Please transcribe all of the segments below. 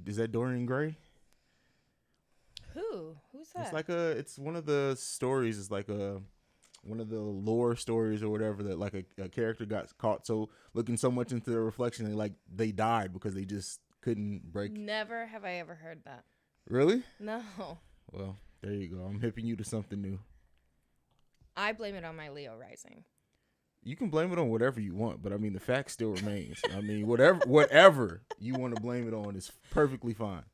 Is that Dorian Gray? Who's that? It's like it's one of the stories. It's like one of the lore stories or whatever that like a character got caught looking so much into the reflection they died because they just couldn't break. Never have I ever heard that. Really? No. Well, there you go. I'm hipping you to something new. I blame it on my Leo rising. You can blame it on whatever you want, but I mean the fact still remains. I mean whatever you want to blame it on is perfectly fine.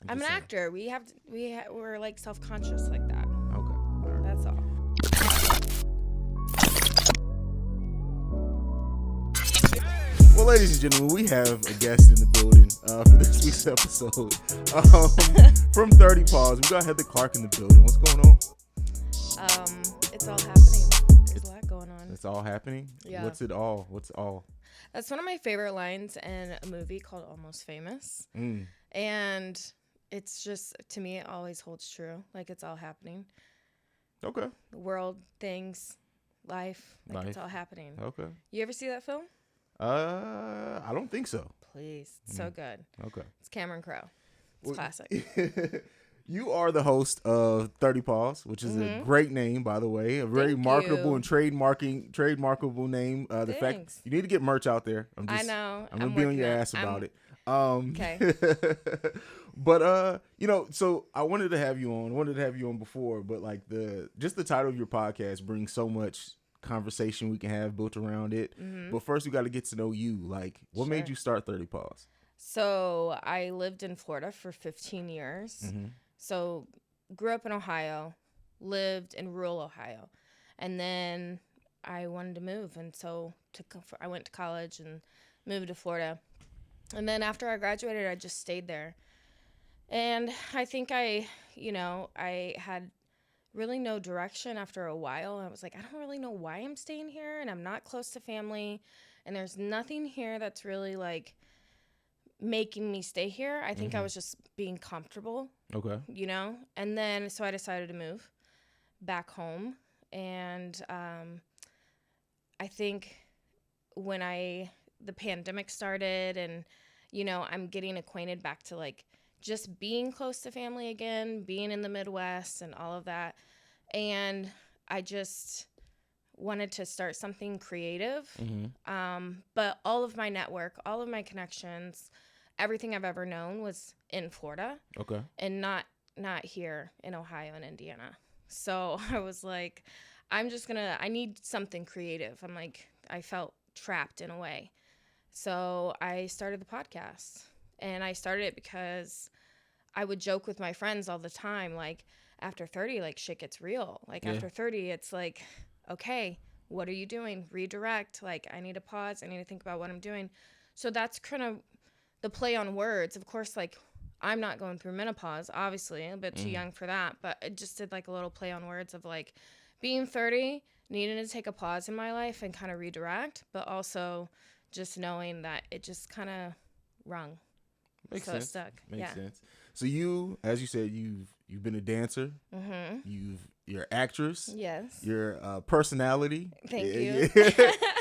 I'm an actor. We're like self-conscious like that. Okay. Right. That's all. Well, ladies and gentlemen, we have a guest in the building for this week's episode. From 30 Paws, we got Heather Clark in the building. What's going on? It's all happening. There's a lot going on. It's all happening? Yeah. What's it all? What's all? That's one of my favorite lines in a movie called Almost Famous. Mm. And it's just, to me, it always holds true. Like, it's all happening. Okay. The world, things, life. It's all happening. Okay. You ever see that film? I don't think so. Please. It's so good. Okay. It's Cameron Crowe. It's classic. You are the host of 30 Paws, which is a great name, by the way. A very marketable and trademarkable name. The fact you need to get merch out there. I know. I'm gonna be on your ass about it. Okay. But so I wanted to have you on. I wanted to have you on before, but like the title of your podcast brings so much conversation we can have built around it. Mm-hmm. But first, we got to get to know you. Like, what made you start 30 Paws? So I lived in Florida for 15 years. Mm-hmm. So grew up in Ohio, lived in rural Ohio, and then I wanted to move, and so I went to college and moved to Florida. And then after I graduated, I just stayed there. And I think I had really no direction after a while. I was like, I don't really know why I'm staying here, and I'm not close to family, and there's nothing here that's really like making me stay here. I think I was just being comfortable. Okay. And then so I decided to move back home, and I think when the pandemic started, and I'm getting acquainted back to like just being close to family again, being in the Midwest and all of that. And I just wanted to start something creative. Mm-hmm. But all of my network, all of my connections, everything I've ever known was in Florida. Okay. And not here in Ohio and Indiana. So I was like, I need something creative. I'm like, I felt trapped in a way. So I started the podcast. And I started it because I would joke with my friends all the time, like, after 30, like, shit gets real. Like, after 30, it's like, okay, what are you doing? Redirect. Like, I need to pause. I need to think about what I'm doing. So that's kind of the play on words. Of course, like, I'm not going through menopause, obviously. A bit too young for that. But it just did, like, a little play on words of, like, being 30, needing to take a pause in my life and kind of redirect, but also just knowing that it just kind of rung. Makes so sense. It stuck. Makes sense. So you, as you said, you've been a dancer. Mm-hmm. You're an actress. Yes. You're a personality. Thank you.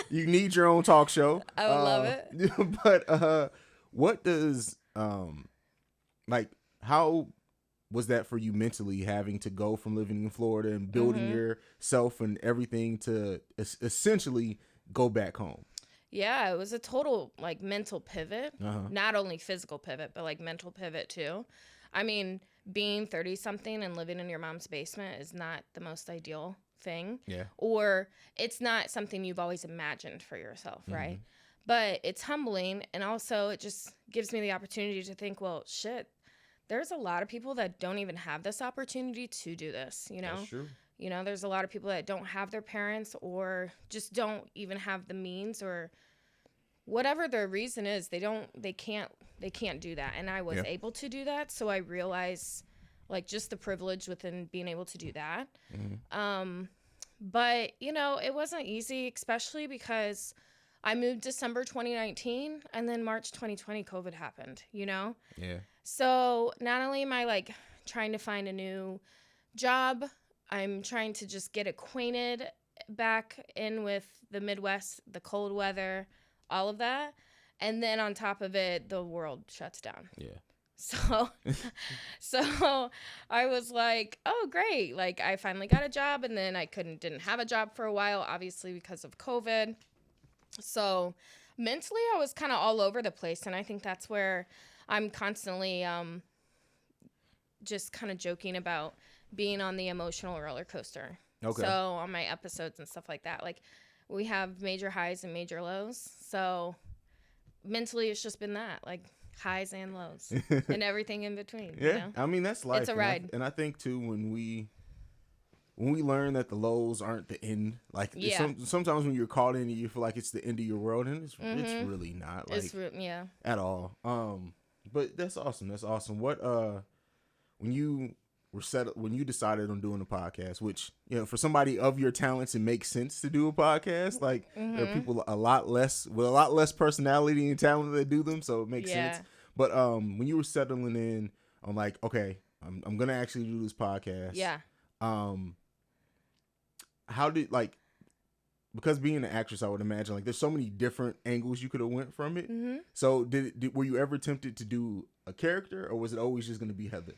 You need your own talk show. I would love it. But what does how was that for you mentally, having to go from living in Florida and building yourself and everything to essentially go back home? Yeah, it was a total, like, mental pivot. Not only physical pivot, but, like, mental pivot, too. I mean, being 30-something and living in your mom's basement is not the most ideal thing. Yeah. Or it's not something you've always imagined for yourself, right? But it's humbling, and also it just gives me the opportunity to think, well, shit, there's a lot of people that don't even have this opportunity to do this, That's true. There's a lot of people that don't have their parents or just don't even have the means, or whatever their reason is, they can't do that. And I was able to do that. So I realized, like, just the privilege within being able to do that. But, it wasn't easy, especially because I moved December 2019 and then March 2020, COVID happened, Yeah. So not only am I, like, trying to find a new job, I'm trying to just get acquainted back in with the Midwest, the cold weather, all of that. And then on top of it, the world shuts down. Yeah. So, so I was like, oh, great. Like, I finally got a job, and then I didn't have a job for a while, obviously because of COVID. So mentally, I was kind of all over the place. And I think that's where I'm constantly just kind of joking about being on the emotional roller coaster. Okay. So on my episodes and stuff like that, like we have major highs and major lows. So mentally, it's just been that, like highs and lows and everything in between. Yeah. You know? I mean, that's life. It's a ride. And I think too, when we learn that the lows aren't the end, like sometimes when you're caught in it, you feel like it's the end of your world, and it's really not, like, at all. But that's awesome. That's awesome. What when you decided on doing a podcast, which, you know, for somebody of your talents, it makes sense to do a podcast. Like there are people with a lot less personality and talent that do them, so it makes sense. But when you were settling in on, like, okay, I'm gonna actually do this podcast. Yeah. How did, like, because being an actress, I would imagine, like, there's so many different angles you could have went from it. Mm-hmm. So were you ever tempted to do a character, or was it always just going to be Heather?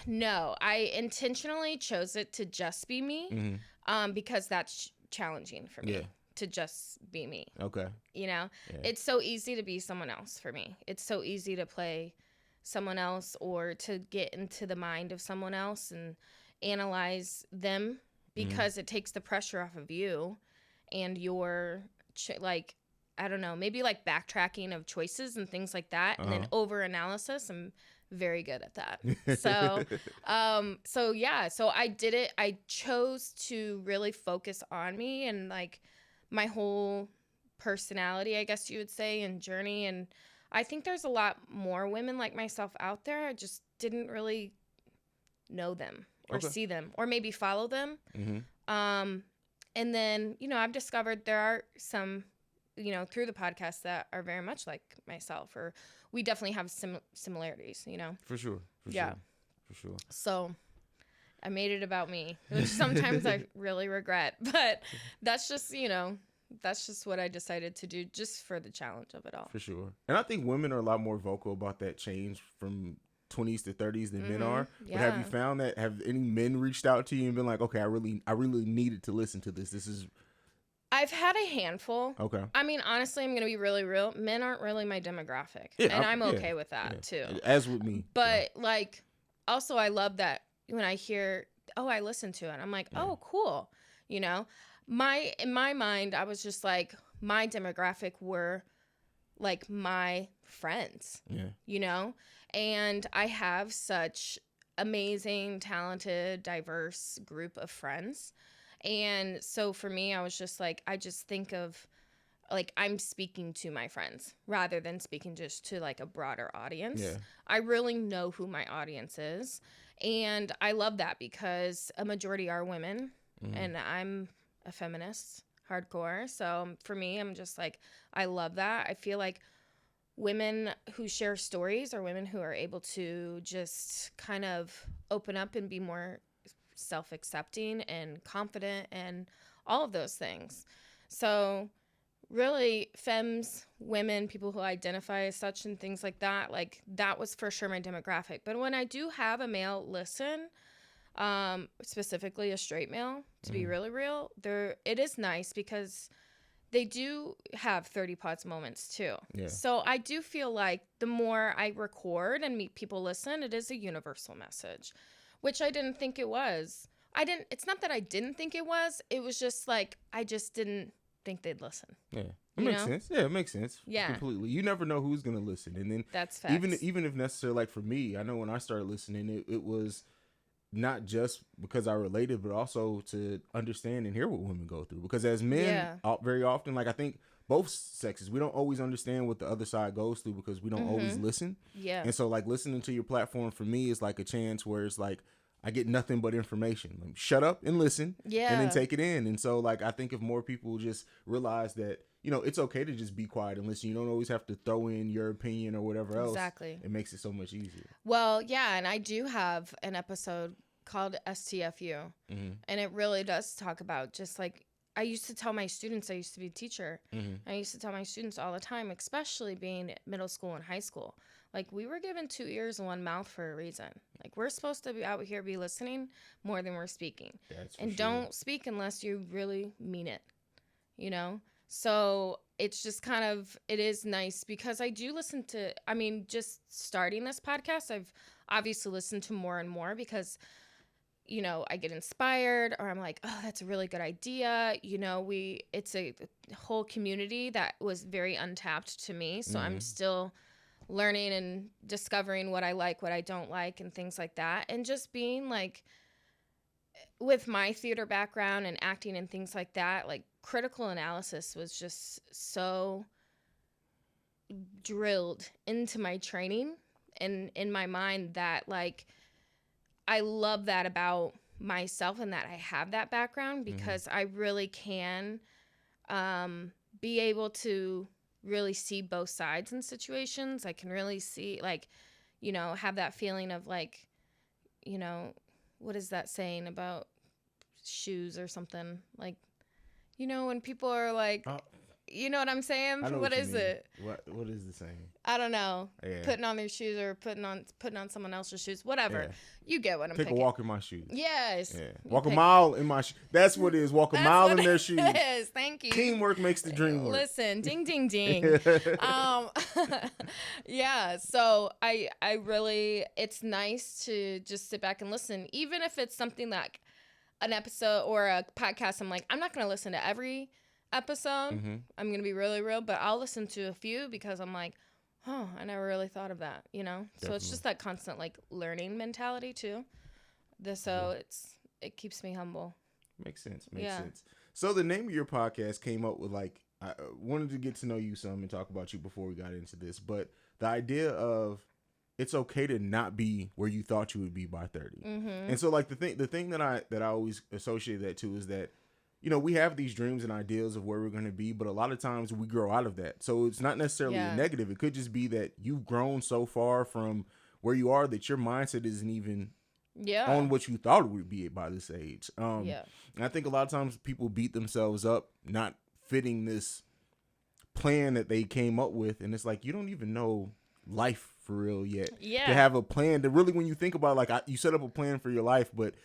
No, I intentionally chose it to just be me, because that's challenging for me to just be me. Okay. You know, it's so easy to be someone else for me. It's so easy to play someone else or to get into the mind of someone else and analyze them, because it takes the pressure off of you and your, like, I don't know, maybe like backtracking of choices and things like that. And then over analysis. I'm very good at that. So, so I did it. I chose to really focus on me and like my whole personality, I guess you would say, and journey. And I think there's a lot more women like myself out there. I just didn't really know them or see them or maybe follow them. And then, you know, I've discovered there are some, you know, through the podcast that are very much like myself, or we definitely have similarities, you know. For sure. For sure. So I made it about me, which sometimes I really regret, but that's just, you know, that's just what I decided to do just for the challenge of it all. For sure. And I think women are a lot more vocal about that change from 20s to 30s than men are. But have you found that, have any men reached out to you and been like, okay, I really needed to listen to this. I've had a handful. Okay. I mean, honestly, I'm going to be really real. Men aren't really my demographic. Yeah, and I'm okay with that too. As with me. But like, also I love that when I hear, oh, I listened to it. I'm like, oh, cool. You know, in my mind, I was just like, my demographic were like my friends, you know? And I have such amazing, talented, diverse group of friends. And so for me, I was just like, I just think of like I'm speaking to my friends rather than speaking just to like a broader audience. Yeah. I really know who my audience is. And I love that because a majority are women and I'm a feminist, hardcore. So for me, I'm just like, I love that. I feel like women who share stories are women who are able to just kind of open up and be more self-accepting and confident and all of those things. So really femmes, women, people who identify as such and things like that, like that was for sure my demographic. But when I do have a male listen, specifically a straight male, to be really real, it is nice because they do have 30 pods moments too. Yeah. So I do feel like the more I record and people listen, it is a universal message, which I didn't think it was. It's not that I didn't think it was. It was just like, I just didn't think they'd listen. Yeah. It makes sense. Yeah, it makes sense. Yeah. Completely. You never know who's going to listen. And then that's facts. Even if necessary, like for me, I know when I started listening, it was not just because I related, but also to understand and hear what women go through. Because as men, very often, like I think both sexes, we don't always understand what the other side goes through because we don't always listen. Yeah. And so like listening to your platform for me is like a chance where it's like, I get nothing but information. Like, shut up and listen and then take it in. And so like, I think if more people just realize that, you know, it's okay to just be quiet and listen. You don't always have to throw in your opinion or whatever else. Exactly. It makes it so much easier. Well, yeah. And I do have an episode called STFU. And it really does talk about just like, I used to tell my students, I used to be a teacher. Mm-hmm. I used to tell my students all the time, especially being middle school and high school, like we were given 2 ears and 1 mouth for a reason. Like we're supposed to be out here be listening more than we're speaking. And don't speak unless you really mean it, you know? So it's just kind of, it is nice because I do listen to, I mean, just starting this podcast, I've obviously listened to more and more because, you know, I get inspired or I'm like, oh, that's a really good idea. You know, it's a whole community that was very untapped to me. So I'm still learning and discovering what I like, what I don't like, and things like that. And just being like, with my theater background and acting and things like that, like critical analysis was just so drilled into my training and in my mind that like I love that about myself and that I have that background because I really can be able to really see both sides in situations. I can really see, like, you know, have that feeling of like, you know, what is that saying about shoes or something? Like, you know, when people are like, you know what I'm saying? What is it? What is the saying? I don't know. Yeah. Putting on their shoes or putting on someone else's shoes. Whatever. Yeah. You get what I'm Take a walk in my shoes. Yes. Yeah. Walk a mile in my shoes. That's what it is. Walk a mile in their shoes. Yes. Thank you. Teamwork makes the dream work. Listen, ding, ding, ding. Yeah. So I really, it's nice to just sit back and listen, even if it's something like an episode or a podcast. I'm like, I'm not going to listen to every episode. I'm gonna be really real, but I'll listen to a few because I'm like, oh, I never really thought of that, you know. Definitely. So it's just that constant like learning mentality too. So it keeps me humble. Makes sense. Makes sense. So the name of your podcast came up with like, I wanted to get to know you some and talk about you before we got into this, but the idea of it's okay to not be where you thought you would be by 30. And so like the thing that I always associate that to is that, you know, we have these dreams and ideals of where we're going to be, but a lot of times we grow out of that. So it's not necessarily a negative. It could just be that you've grown so far from where you are that your mindset isn't even on what you thought it would be by this age. And I think a lot of times people beat themselves up not fitting this plan that they came up with. And it's like, you don't even know life for real yet. To have a plan to really, when you think about it, like you set up a plan for your life, but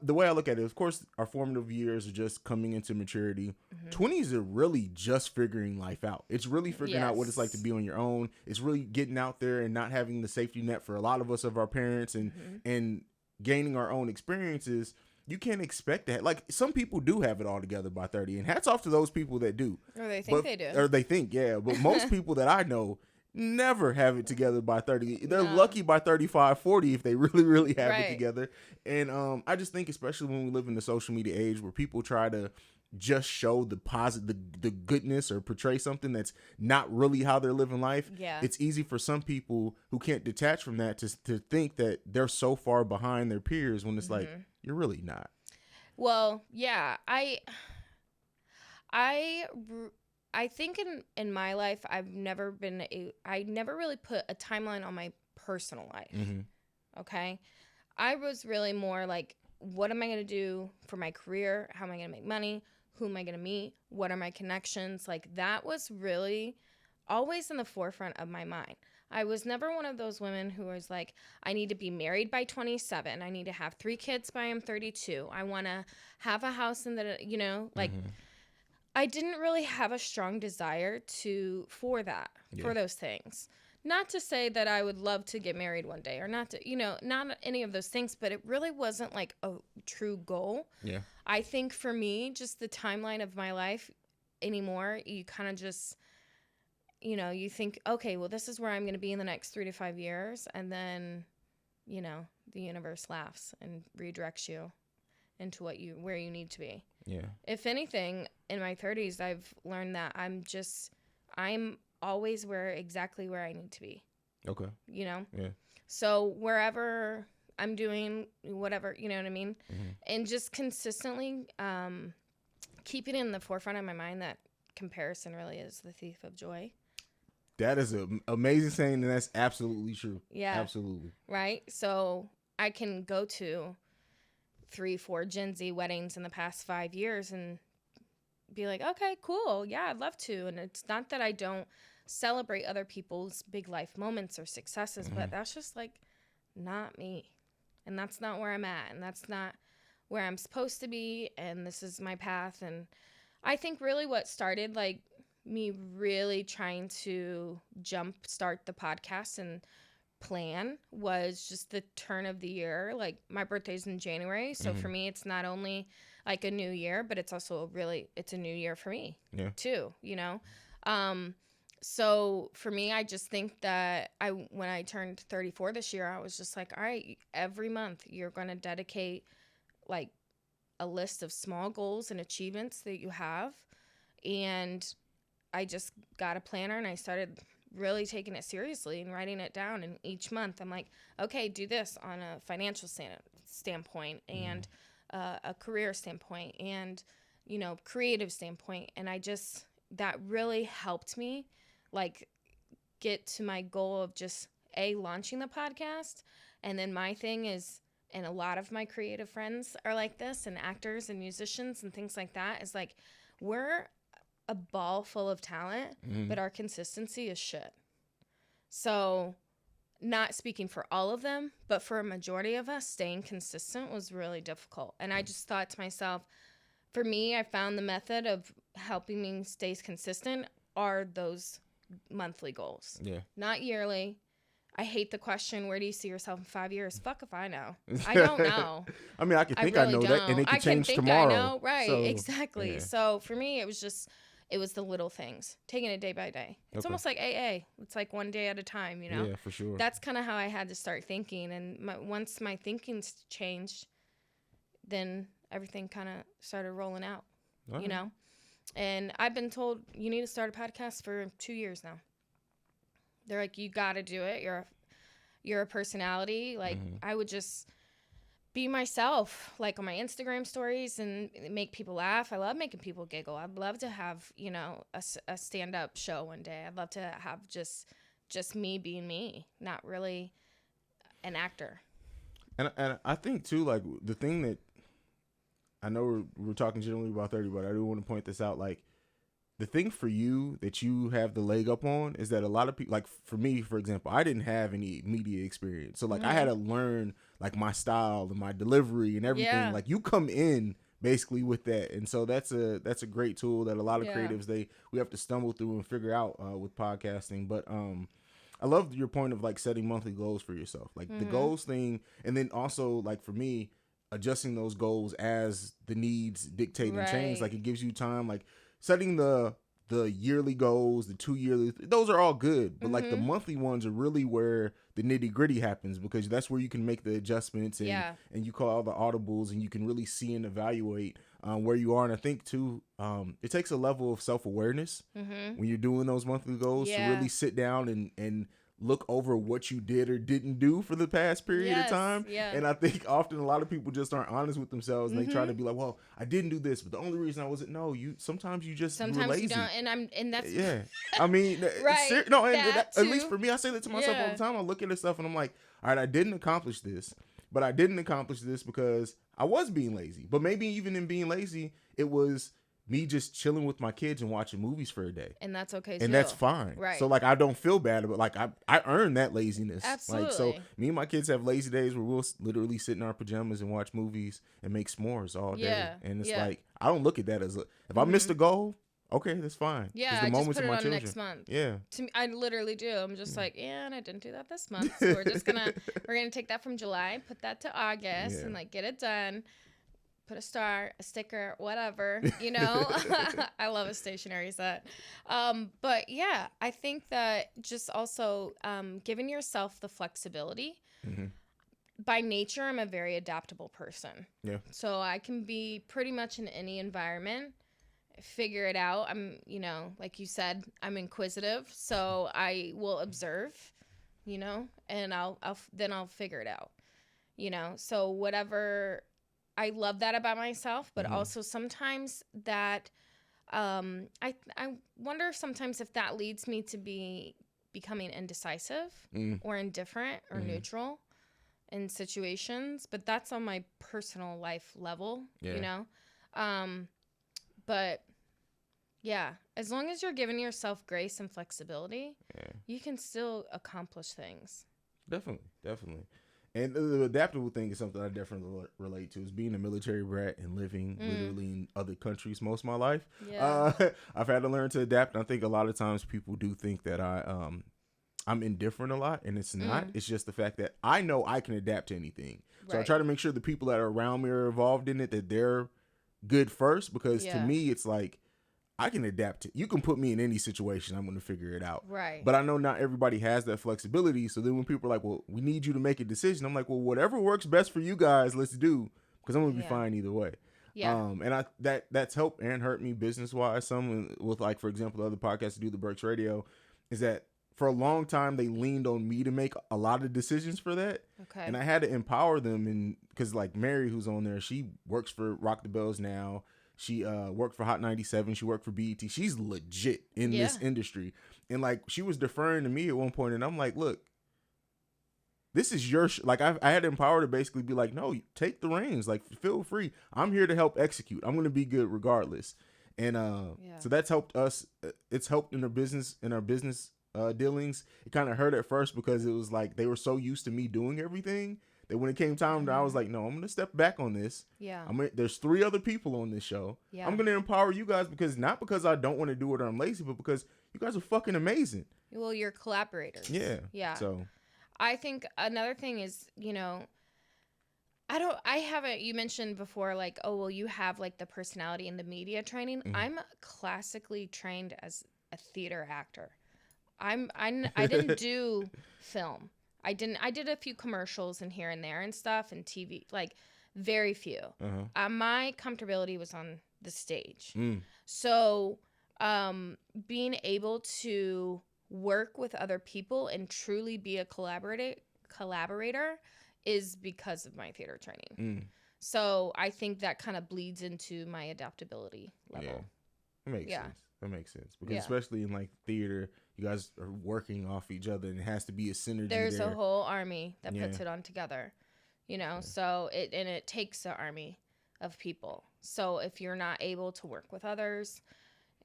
the way I look at it, of course, our formative years are just coming into maturity. 20s are really just figuring life out. It's really figuring out what it's like to be on your own. It's really getting out there and not having the safety net for a lot of us of our parents and gaining our own experiences. You can't expect that. Like, some people do have it all together by 30, and hats off to those people that do. Or they think they do. Or they think, but most people that I know never have it together by 30. They're lucky by 35, 40 if they really, really have it together. And I just think, especially when we live in the social media age where people try to just show the positive, the goodness, or portray something that's not really how they're living life. It's easy for some people who can't detach from that to think that they're so far behind their peers when it's like, you're really not. Well, yeah, I think in my life, I never really put a timeline on my personal life. Okay. I was really more like, what am I going to do for my career? How am I going to make money? Who am I going to meet? What are my connections? Like, that was really always in the forefront of my mind. I was never one of those women who was like, I need to be married by 27. I need to have 3 kids by I'm 32. I want to have a house in the, you know, like, I didn't really have a strong desire for those things. Not to say that I would love to get married one day or not to, you know, not any of those things, but it really wasn't like a true goal. I think for me, just the timeline of my life anymore, you kind of just, you know, you think, okay, well, this is where I'm going to be in the next 3 to 5 years. And then, you know, the universe laughs and redirects you into where you need to be. If anything, in my 30s, I've learned that I'm always exactly where I need to be. Okay. You know? So wherever I'm doing whatever, you know what I mean? And just consistently keeping in the forefront of my mind that comparison really is the thief of joy. That is an amazing saying, and that's absolutely true. Absolutely. Right? So I can go to 3-4 Gen Z weddings in the past 5 years and be like, okay, cool. Yeah, I'd love to. And it's not that I don't celebrate other people's big life moments or successes, but that's just like not me. And that's not where I'm at. And that's not where I'm supposed to be. And this is my path. And I think really what started like me really trying to start the podcast and plan was just the turn of the year. Like my birthday's in January, so for me it's not only like a new year, but it's also it's a new year for me too, you know. So for me, I just think that when I turned 34 this year, I was just like, all right, every month you're going to dedicate like a list of small goals and achievements that you have. And I just got a planner and I started really taking it seriously and writing it down. And each month I'm like, okay, do this on a financial standpoint and a career standpoint and, you know, creative standpoint. And that really helped me like get to my goal of just launching the podcast. And then my thing is, and a lot of my creative friends are like this, and actors and musicians and things like that, is like, we're a ball full of talent, but our consistency is shit. So not speaking for all of them, but for a majority of us, staying consistent was really difficult. And I just thought to myself, for me, I found the method of helping me stay consistent are those monthly goals. Yeah. Not yearly. I hate the question, where do you see yourself in 5 years? Fuck if I know. I don't know. I mean, I can think I know that, and it can change tomorrow. I know, right, so, exactly. Yeah. So for me, it was the little things, taking it day by day. It's almost like AA. It's like one day at a time, you know? Yeah, for sure. That's kind of how I had to start thinking. And once my thinking's changed, then everything kind of started rolling out, you know? And I've been told you need to start a podcast for 2 years now. They're like, you got to do it. You're a personality. Like, I would just be myself, like on my Instagram stories, and make people laugh. I love making people giggle. I'd love to have, you know, a stand-up show one day. I'd love to have just me being me, not really an actor. And I think too, like the thing that I know we're talking generally about 30, but I do want to point this out. Like, the thing for you that you have the leg up on is that a lot of people, like for me, for example, I didn't have any media experience. So like I had to learn like my style and my delivery and everything. Yeah. Like you come in basically with that. And so that's a great tool that a lot of creatives, we have to stumble through and figure out with podcasting. But I love your point of like setting monthly goals for yourself, like the goals thing. And then also like for me, adjusting those goals as the needs dictate and change. Like it gives you time, like setting the yearly goals, the 2 yearly, those are all good. But like the monthly ones are really where the nitty gritty happens, because that's where you can make the adjustments and you call all the audibles and you can really see and evaluate where you are. And I think too, it takes a level of self-awareness when you're doing those monthly goals to really sit down and look over what you did or didn't do for the past period of time. Yeah. And I think often a lot of people just aren't honest with themselves and they try to be like, well, I didn't do this, but the only reason I wasn't, sometimes you just were lazy. You don't, and that's I mean, at least for me, I say that to myself all the time. I look at this stuff and I'm like, all right, I didn't accomplish this, but I didn't accomplish this because I was being lazy. But maybe even in being lazy, it was me just chilling with my kids and watching movies for a day. And that's okay too. And that's fine. Right. So like I don't feel bad about, like I earned that laziness. Absolutely. Like, so me and my kids have lazy days where we'll literally sit in our pajamas and watch movies and make s'mores all day. Yeah. And it's like, I don't look at that as if I missed a goal, okay, that's fine. Yeah, I just put it on next month. Yeah. To me, I literally do. I'm just like, and I didn't do that this month. So we're gonna take that from July, put that to August and like get it done. Put a star, a sticker, whatever, you know. I love a stationery set. But yeah, I think that just also giving yourself the flexibility. By nature, I'm a very adaptable person. Yeah. So I can be pretty much in any environment, figure it out. I'm, you know, like you said, I'm inquisitive, so I will observe, you know, and I'll figure it out, you know. So whatever. I love that about myself, but also sometimes that I wonder if sometimes if that leads me to becoming indecisive or indifferent or neutral in situations, but that's on my personal life level, you know. But Yeah. As long as you're giving yourself grace and flexibility, Yeah. you can still accomplish things. Definitely. And the adaptable thing is something I definitely relate to. Is being a military brat and living literally in other countries most of my life. Yeah. I've had to learn to adapt. And I think a lot of times people do think that I'm indifferent a lot, and it's not. It's just the fact that I know I can adapt to anything. So I Right. try to make sure the people that are around me are involved in it, that they're good first, because to Yeah. me it's like I can adapt to. You can put me in any situation, I'm going to figure it out. Right. But I know not everybody has that flexibility. So then when people are like, "Well, we need you to make a decision," I'm like, "Well, whatever works best for you guys, let's do, because I'm going to be Yeah. fine either way." Yeah. And that's helped and hurt me business wise. Some with, like, for example, the other podcasts that do the Berks Radio, is that for a long time they leaned on me to make a lot of decisions for that. Okay. And I had to empower them, and because like Mary, who's on there, she works for Rock the Bells now. She worked for Hot 97. She worked for BET. She's legit in this industry. And like, she was deferring to me at one point, and I'm like, look, this is your like, I had to empower to basically be like, no, take the reins, like, feel free. I'm here to help execute. I'm going to be good regardless. And so that's helped us. It's helped in our business dealings. It kind of hurt at first because it was like they were so used to me doing everything that when it came time, I was like, no, I'm going to step back on this. Yeah. There's 3 other people on this show. Yeah. I'm going to empower you guys, not because I don't want to do it or I'm lazy, but because you guys are fucking amazing. Well, you're collaborators. Yeah. Yeah. So I think another thing is, you you mentioned before, like, oh, well, you have like the personality and the media training. I'm classically trained as a theater actor. I didn't do film. I did a few commercials and here and there and stuff, and TV, like very few. My comfortability was on the stage. So being able to work with other people and truly be a collaborator is because of my theater training. So I think that kind of bleeds into my adaptability level. Yeah. That makes sense. Because especially in like theater, you guys are working off each other, and it has to be a synergy. There's a whole army that puts it on together, so it takes an army of people. So if you're not able to work with others,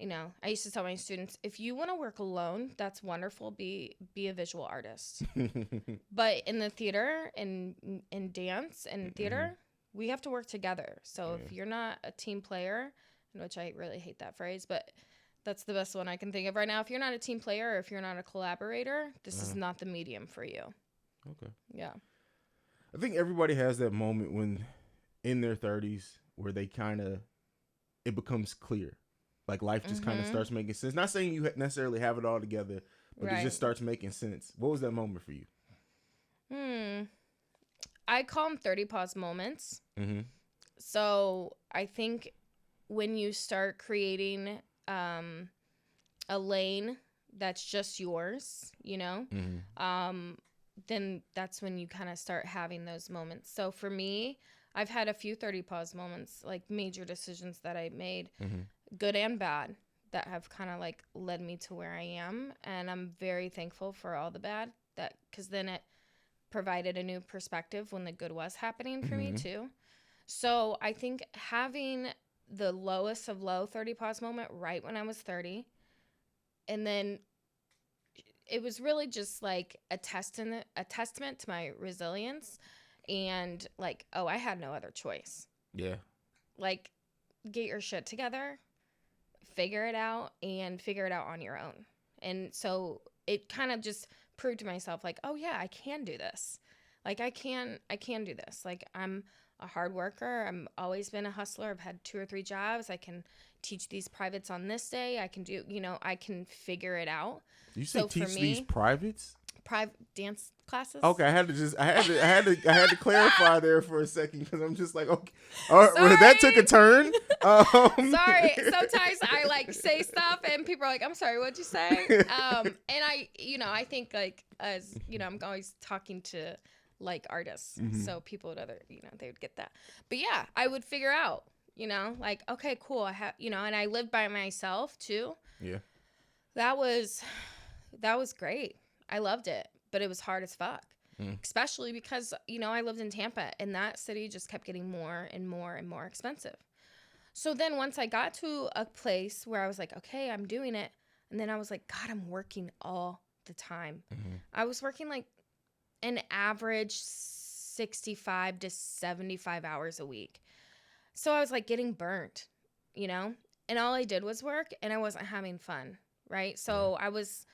I used to tell my students, if you want to work alone, that's wonderful. Be a visual artist. But in the theater and in dance and theater, we have to work together. So if you're not a team player, which I really hate that phrase, but that's the best one I can think of right now. If you're not a team player, or if you're not a collaborator, this is not the medium for you. Okay. Yeah. I think everybody has that moment when in their 30s where they it becomes clear. Like life just kind of starts making sense. Not saying you necessarily have it all together, but it just starts making sense. What was that moment for you? I call them 30 pause moments. So I think when you start creating a lane that's just yours, then that's when you kind of start having those moments. So for me, I've had a few 30 pause moments, like major decisions that I made, good and bad, that have kind of like led me to where I am. And I'm very thankful for all the bad, because then it provided a new perspective when the good was happening for me too. So I think having the lowest of low 30 pause moment right when I was 30, and then it was really just like a testament to my resilience, and like, oh, I had no other choice. Yeah. Like, get your shit together, figure it out on your own. And so it kind of just proved to myself, like, oh yeah, I can do this. Like, I can do this. Like, I'm a hard worker. I've always been a hustler. I've had 2 or 3 jobs. I can teach these privates on this day. I can do, I can figure it out. You say teach these privates? Private dance classes. Okay, I had to clarify there for a second, because I'm just like, okay, all right, well, that took a turn. Sorry, sometimes I like say stuff and people are like, "I'm sorry, what'd you say?" And I think like, as I'm always talking to like artists, so people would they would get that. But yeah, I would figure out, like, okay, cool, I have, and I lived by myself too. Yeah, that was great. I loved it, but it was hard as fuck, especially because, I lived in Tampa, and that city just kept getting more and more and more expensive. So then once I got to a place where I was like, okay, I'm doing it. And then I was like, God, I'm working all the time. I was working like an average 65 to 75 hours a week. So I was like getting burnt, you know? And all I did was work and I wasn't having fun, right? So I was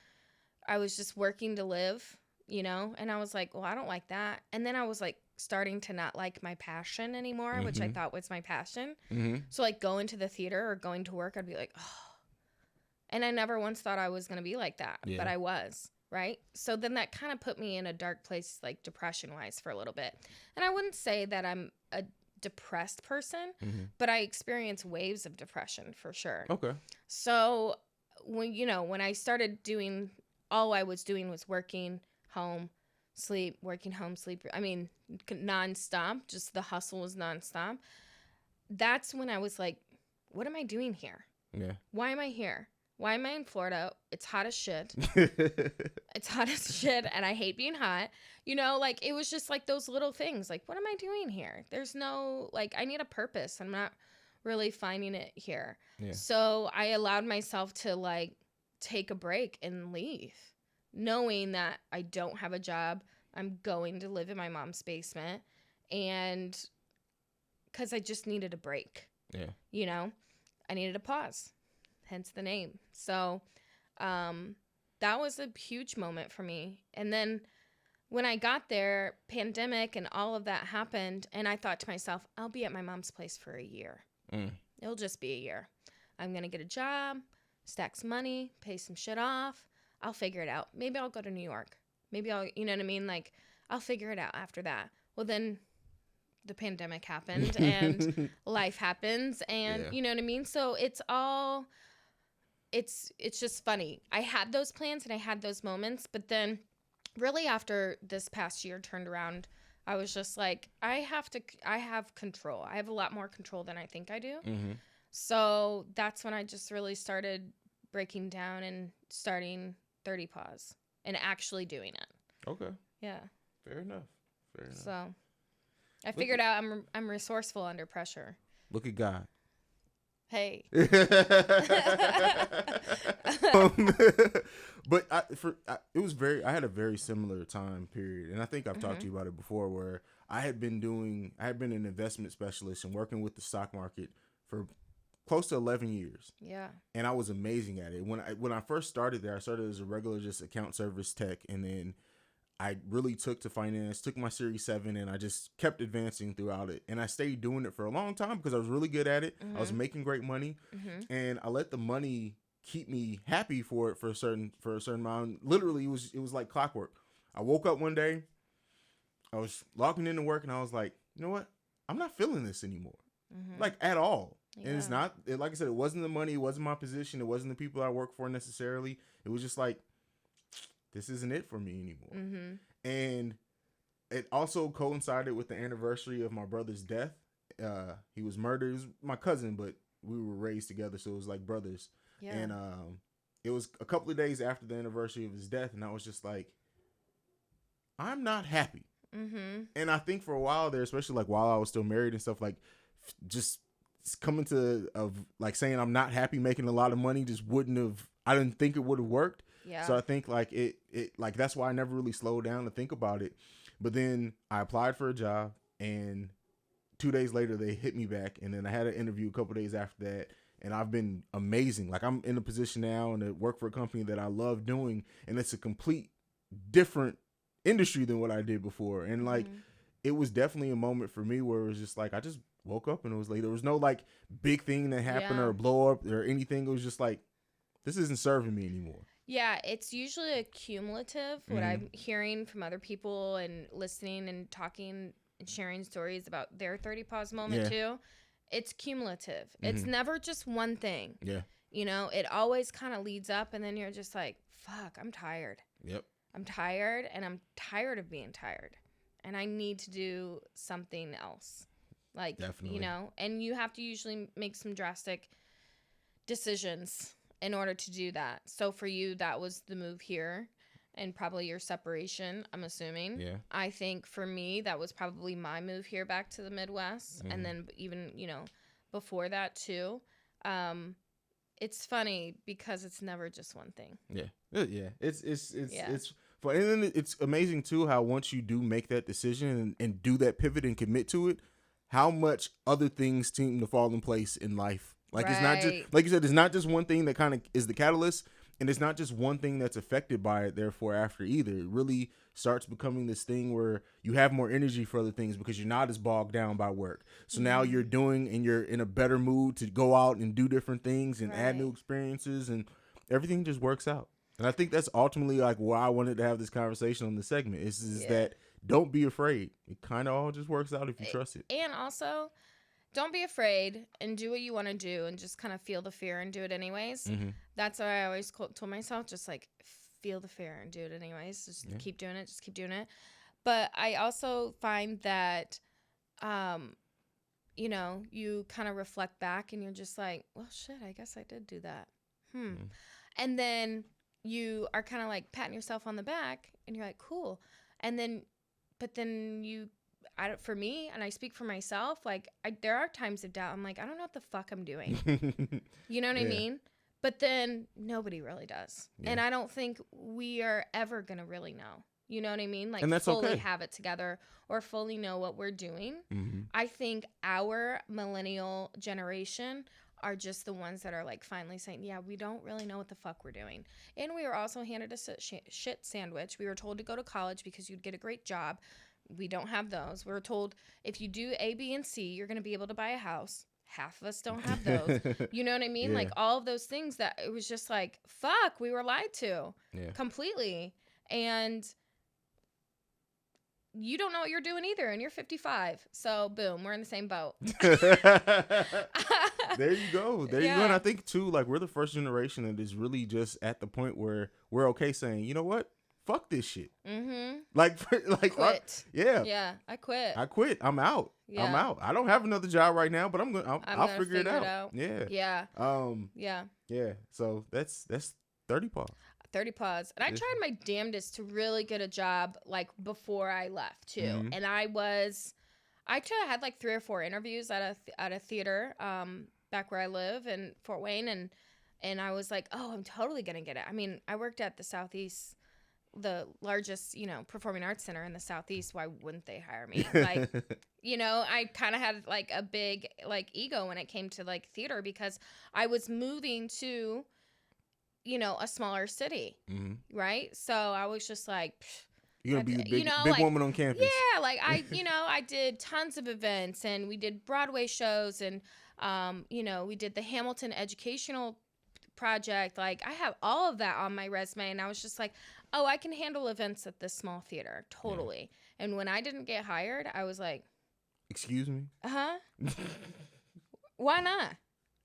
just working to live, you know? And I was like, well, I don't like that. And then I was like starting to not like my passion anymore, which I thought was my passion. So like going to the theater or going to work, I'd be like, oh. And I never once thought I was going to be like that, but I was, right? So then that kind of put me in a dark place, like depression-wise for a little bit. And I wouldn't say that I'm a depressed person, but I experience waves of depression for sure. Okay. So when I started doing, all I was doing was working, home, sleep, working, home, sleep. I mean, nonstop, just the hustle was nonstop. That's when I was like, what am I doing here? Yeah. Why am I here? Why am I in Florida? It's hot as shit. It's hot as shit, and I hate being hot. You know, like, it was just, like, those little things. Like, what am I doing here? There's no, like, I need a purpose. I'm not really finding it here. Yeah. So I allowed myself to, like, take a break and leave, knowing that I don't have a job. I'm going to live in my mom's basement, and because I just needed a break. Yeah. You know? I needed a pause. Hence the name. So that was a huge moment for me. And then when I got there, pandemic and all of that happened. And I thought to myself, I'll be at my mom's place for a year. It'll just be a year. I'm going to get a job, stack some money, pay some shit off. I'll figure it out. Maybe I'll go to New York. Maybe I'll, you know what I mean? Like, I'll figure it out after that. Well, then the pandemic happened and life happens. And you know what I mean? So it's all... It's just funny. I had those plans and I had those moments, but then really after this past year turned around, I was just like, I have control. I have a lot more control than I think I do. So that's when I just really started breaking down and starting 30 Paws and actually doing it. Okay. Yeah. Fair enough. So I figured out I'm resourceful under pressure. Look at God. Hey. But I had a very similar time period, and I think I've talked to you about it before, where I had been an investment specialist and working with the stock market for close to 11 years. Yeah. And I was amazing at it. When I first started there, I started as a regular just account service tech, and then I really took to finance, took my Series 7, and I just kept advancing throughout it. And I stayed doing it for a long time because I was really good at it. I was making great money, and I let the money keep me happy for a certain amount. Literally, it was like clockwork. I woke up one day, I was logging into work, and I was like, you know what? I'm not feeling this anymore, like at all. Yeah. And it's not, like I said, it wasn't the money, it wasn't my position, it wasn't the people I work for necessarily. It was just like, this isn't it for me anymore. And it also coincided with the anniversary of my brother's death. He was murdered. He was my cousin, but we were raised together, so it was like brothers. Yeah. And it was a couple of days after the anniversary of his death, and I was just like, I'm not happy. And I think for a while there, especially like while I was still married and stuff, like just coming to like saying I'm not happy making a lot of money just I didn't think it would have worked. Yeah. So I think like it like that's why I never really slowed down to think about it. But then I applied for a job, and 2 days later they hit me back, and then I had an interview a couple days after that, and I've been amazing. Like I'm in a position now and to work for a company that I love doing, and it's a complete different industry than what I did before. And like it was definitely a moment for me where it was just like I just woke up and it was like there was no like big thing that happened or blow up or anything. It was just like, this isn't serving me anymore. Yeah, it's usually a cumulative, what I'm hearing from other people and listening and talking and sharing stories about their 30 Paws moment too. It's cumulative. It's never just one thing. Yeah. You know, it always kind of leads up, and then you're just like, fuck, I'm tired. Yep. I'm tired, and I'm tired of being tired. And I need to do something else. Like, definitely. You know, and you have to usually make some drastic decisions in order to do that. So for you, that was the move here and probably your separation, I'm assuming. Yeah. I think for me, that was probably my move here back to the Midwest. And then even, you know, before that too. It's funny because it's never just one thing. Yeah. It's Yeah. it's fun. And then it's amazing too how once you do make that decision and do that pivot and commit to it, how much other things seem to fall in place in life. Like it's not just, Right. like you said, it's not just one thing that kind of is the catalyst, and it's not just one thing that's affected by it. Therefore, after either, it really starts becoming this thing where you have more energy for other things because you're not as bogged down by work. So now you're doing, and you're in a better mood to go out and do different things and add new Right. experiences, and everything just works out. And I think that's ultimately like why I wanted to have this conversation on the segment is that don't be afraid. It kind of all just works out if you trust it. And also, don't be afraid and do what you want to do and just kind of feel the fear and do it anyways. That's what I always told myself, just like feel the fear and do it anyways. Just keep doing it. Just keep doing it. But I also find that, you know, you kind of reflect back and you're just like, well, shit, I guess I did do that. And then you are kind of like patting yourself on the back and you're like, cool. And then, but then for me, and I speak for myself, like there are times of doubt. I'm like, I don't know what the fuck I'm doing. You know what I mean? But then nobody really does. And I don't think we are ever going to really know. You know what I mean? Like And that's fully okay. have it together or fully know what we're doing. I think our millennial generation are just the ones that are like finally saying, yeah, we don't really know what the fuck we're doing. And we were also handed a shit sandwich. We were told to go to college because you'd get a great job. We don't have those. We were told if you do A, B, and C, you're going to be able to buy a house. Half of us don't have those. You know what I mean? Like all of those things that it was just like, fuck, we were lied to completely. And you don't know what you're doing either. And you're 55. So boom, we're in the same boat. There you go. There you go. And I think too, like we're the first generation that is really just at the point where we're okay saying, you know what? Fuck this shit. Like quit. Yeah, I quit. I'm out. I'm out. I don't have another job right now, but I'll figure it out. Yeah. Yeah. So that's 30 pause. 30 pause. And I tried my damnedest to really get a job like before I left too. And I had like 3 or 4 interviews at a theater back where I live in Fort Wayne, and I was like, oh, I'm totally gonna get it. I mean, I worked at the Southeast, the largest, you know, performing arts center in the Southeast. Why wouldn't they hire me? Like, you know, I kind of had like a big like ego when it came to like theater because I was moving to, you know, a smaller city, right? So I was just like, you're gonna be the big, you know, big like, woman on campus. Yeah, like I did tons of events and we did Broadway shows and you know, we did the Hamilton Educational Project. Like I have all of that on my resume, and I was just like, oh, I can handle events at this small theater totally. And when I didn't get hired, I was like, excuse me? Why not?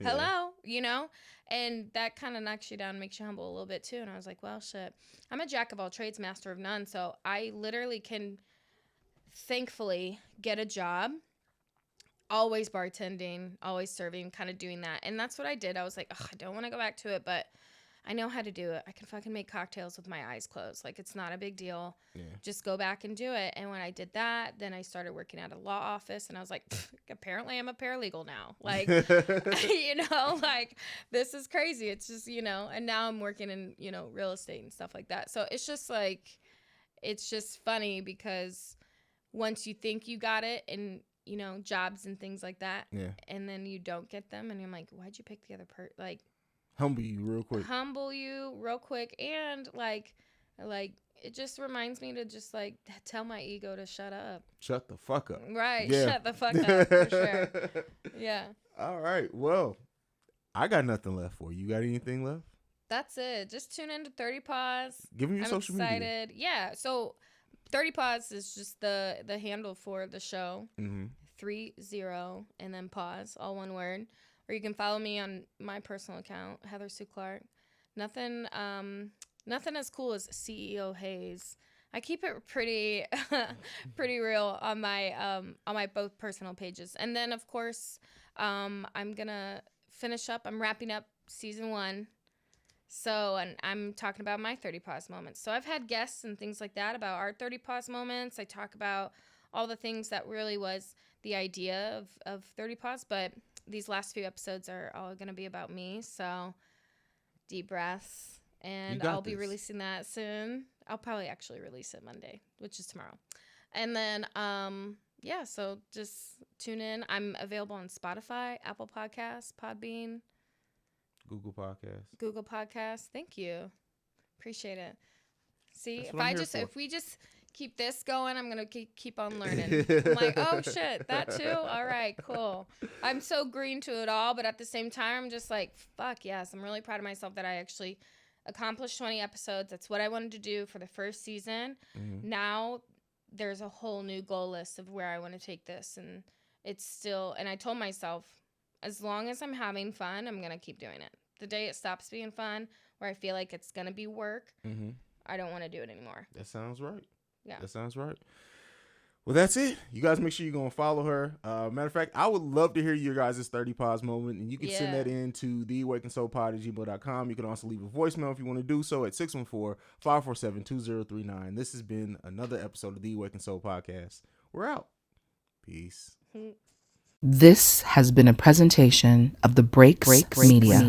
Hello, you know? And that kind of knocks you down, makes you humble a little bit too. And I was like, well, shit, I'm a jack of all trades, master of none. So I literally can thankfully get a job, always bartending, always serving, kind of doing that. And that's what I did. I was like, I don't want to go back to it, but I know how to do it. I can fucking make cocktails with my eyes closed. Like, it's not a big deal. Just go back and do it. And when I did that, then I started working at a law office, and I was like, apparently I'm a paralegal now. Like, you know, like, this is crazy. It's just, you know, and now I'm working in, you know, real estate and stuff like that. So it's just like, it's just funny because once you think you got it and, you know, jobs and things like that, and then you don't get them, and you're like, why'd you pick the other like, humble you real quick, and like it just reminds me to just like tell my ego to shut up. Shut the fuck up. Right. Shut the fuck up for sure. Yeah. All right. Well, I got nothing left for you. You got anything left? That's it. Just tune into 30 Pause. Give me your social media. Yeah. So 30 Pause is just the handle for the show. 30 and then pause, all one word. Or you can follow me on my personal account, Heather Sue Clark. Nothing as cool as CEO Haize. I keep it pretty real on my both personal pages. And then of course, I'm gonna finish up. I'm wrapping up season 1. So, and I'm talking about my 30 pause moments. So I've had guests and things like that about our 30 pause moments. I talk about all the things that really was the idea of 30 pause, but these last few episodes are all going to be about me. So deep breaths, and I'll be releasing that soon. I'll probably actually release it Monday, which is tomorrow. And then, yeah, so just tune in. I'm available on Spotify, Apple Podcasts, Podbean, Google Podcasts. Thank you. Appreciate it. See, if we just keep this going, I'm going to keep on learning. I'm like, oh shit, that too? All right, cool. I'm so green to it all, but at the same time, I'm just like, fuck yes. I'm really proud of myself that I actually accomplished 20 episodes. That's what I wanted to do for the first season. Mm-hmm. Now there's a whole new goal list of where I want to take this. And it's still, and I told myself, as long as I'm having fun, I'm going to keep doing it. The day it stops being fun, where I feel like it's going to be work, mm-hmm. I don't want to do it anymore. That sounds right. Yeah. That sounds right. Well, that's it. You guys make sure you're going to follow her. Matter of fact, I would love to hear your guys' 30 pause moment, and you can send that in to theawakensoulpod@gmail.com. You can also leave a voicemail if you want to do so at 614-547-2039. This has been another episode of The Awakened Soul Podcast. We're out. Peace. This has been a presentation of the Break Media.